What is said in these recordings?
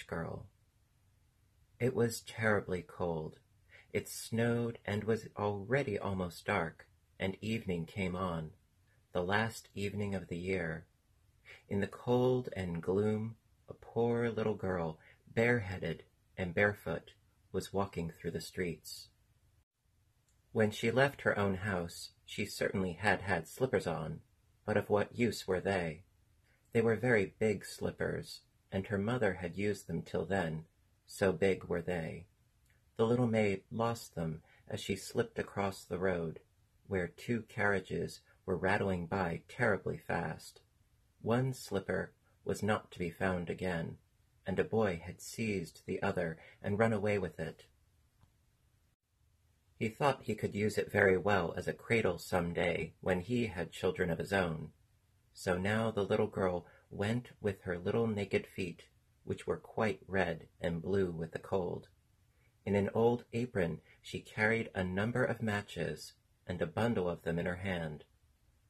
Fish Girl. It was terribly cold. It snowed and was already almost dark, and evening came on, the last evening of the year. In the cold and gloom, a poor little girl, bareheaded and barefoot, was walking through the streets. When she left her own house, she certainly had had slippers on, but of what use were they? They were very big slippers, and her mother had used them till then, so big were they. The little maid lost them as she slipped across the road, where two carriages were rattling by terribly fast. One slipper was not to be found again, and a boy had seized the other and run away with it. He thought he could use it very well as a cradle some day when he had children of his own. So now the little girl went with her little naked feet, which were quite red and blue with the cold. In an old apron she carried a number of matches, and a bundle of them in her hand.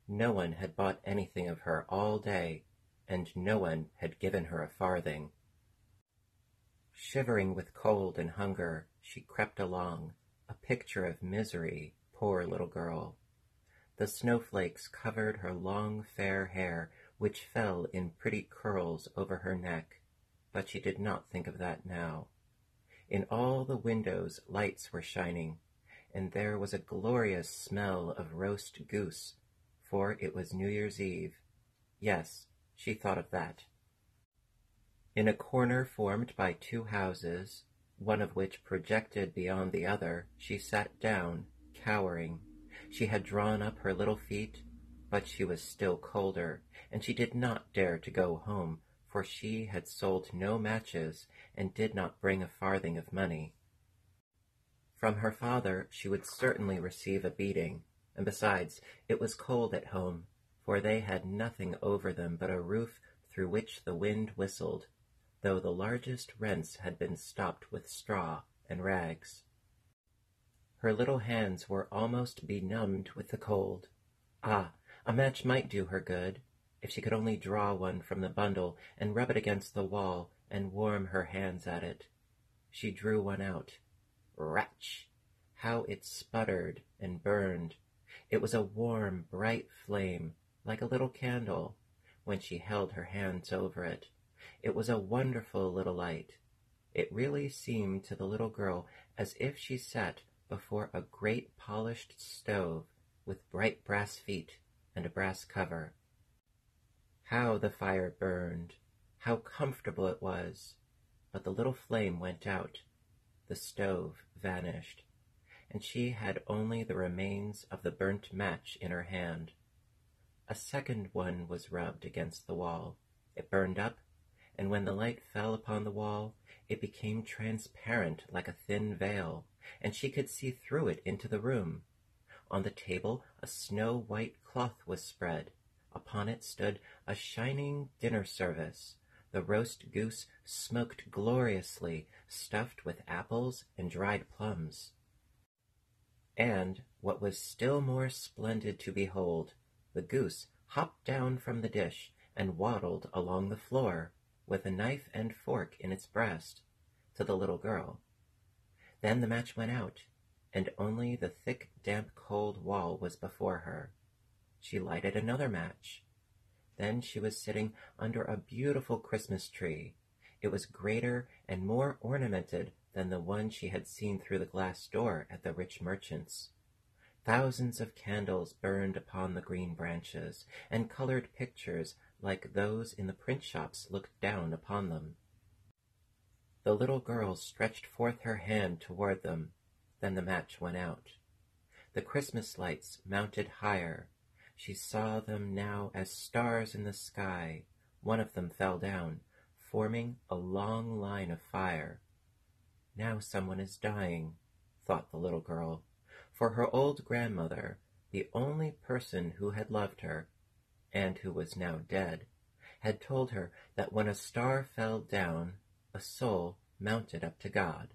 No one had bought anything of her all day, and no one had given her a farthing. Shivering with cold and hunger, she crept along, a picture of misery, poor little girl. The snowflakes covered her long fair hair, which fell in pretty curls over her neck, but she did not think of that now. In all the windows lights were shining, and there was a glorious smell of roast goose, for it was New Year's Eve. Yes, she thought of that. In a corner formed by two houses, one of which projected beyond the other, she sat down, cowering. She had drawn up her little feet, but she was still colder, and she did not dare to go home, for she had sold no matches and did not bring a farthing of money. From her father she would certainly receive a beating, and besides, it was cold at home, for they had nothing over them but a roof through which the wind whistled, though the largest rents had been stopped with straw and rags. Her little hands were almost benumbed with the cold. Ah, a match might do her good, if she could only draw one from the bundle and rub it against the wall and warm her hands at it. She drew one out. Wretch! How it sputtered and burned! It was a warm, bright flame, like a little candle, when she held her hands over it. It was a wonderful little light. It really seemed to the little girl as if she sat before a great polished stove with bright brass feet and a brass cover. How the fire burned! How comfortable it was! But the little flame went out. The stove vanished, and she had only the remains of the burnt match in her hand. A second one was rubbed against the wall. It burned up, and when the light fell upon the wall, it became transparent like a thin veil, and she could see through it into the room. On the table a snow-white cloth was spread. Upon it stood a shining dinner service. The roast goose smoked gloriously, stuffed with apples and dried plums. And, what was still more splendid to behold, the goose hopped down from the dish and waddled along the floor, with a knife and fork in its breast, to the little girl. Then the match went out, and only the thick, damp, cold wall was before her. She lighted another match. Then she was sitting under a beautiful Christmas tree. It was greater and more ornamented than the one she had seen through the glass door at the rich merchant's. Thousands of candles burned upon the green branches, and colored pictures like those in the print shops looked down upon them. The little girl stretched forth her hand toward them. Then the match went out. The Christmas lights mounted higher. She saw them now as stars in the sky. One of them fell down, forming a long line of fire. Now someone is dying, thought the little girl, for her old grandmother, the only person who had loved her, and who was now dead, had told her that when a star fell down, a soul mounted up to God.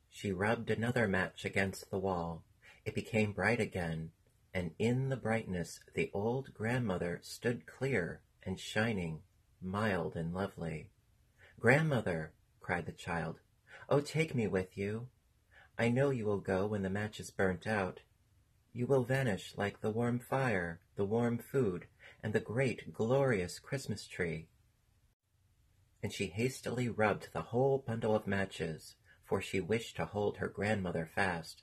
She rubbed another match against the wall. It became bright again, and in the brightness the old grandmother stood clear and shining, mild and lovely. "Grandmother," cried the child, "oh, take me with you. I know you will go when the match is burnt out. You will vanish like the warm fire, the warm food, and the great, glorious Christmas tree." And she hastily rubbed the whole bundle of matches, for she wished to hold her grandmother fast.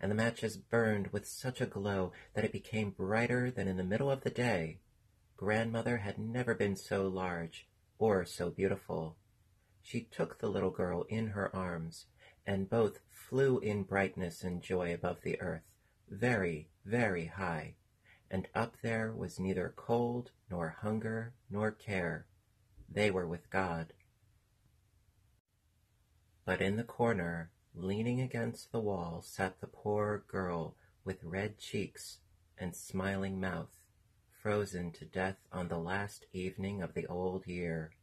And the matches burned with such a glow that it became brighter than in the middle of the day. Grandmother had never been so large or so beautiful. She took the little girl in her arms, and both flew in brightness and joy above the earth, very, very high, and up there was neither cold, nor hunger, nor care. They were with God. But in the corner, leaning against the wall, sat the poor girl with red cheeks and smiling mouth, frozen to death on the last evening of the old year.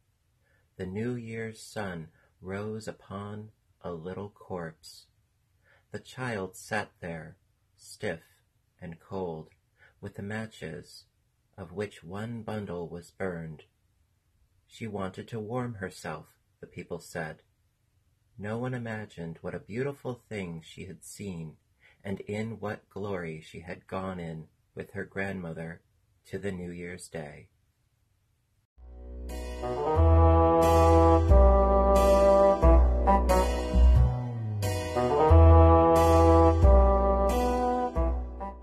The New Year's sun rose upon a little corpse. The child sat there, stiff and cold, with the matches, of which one bundle was burned. She wanted to warm herself, the people said. No one imagined what a beautiful thing she had seen, and in what glory she had gone in with her grandmother to the New Year's Day.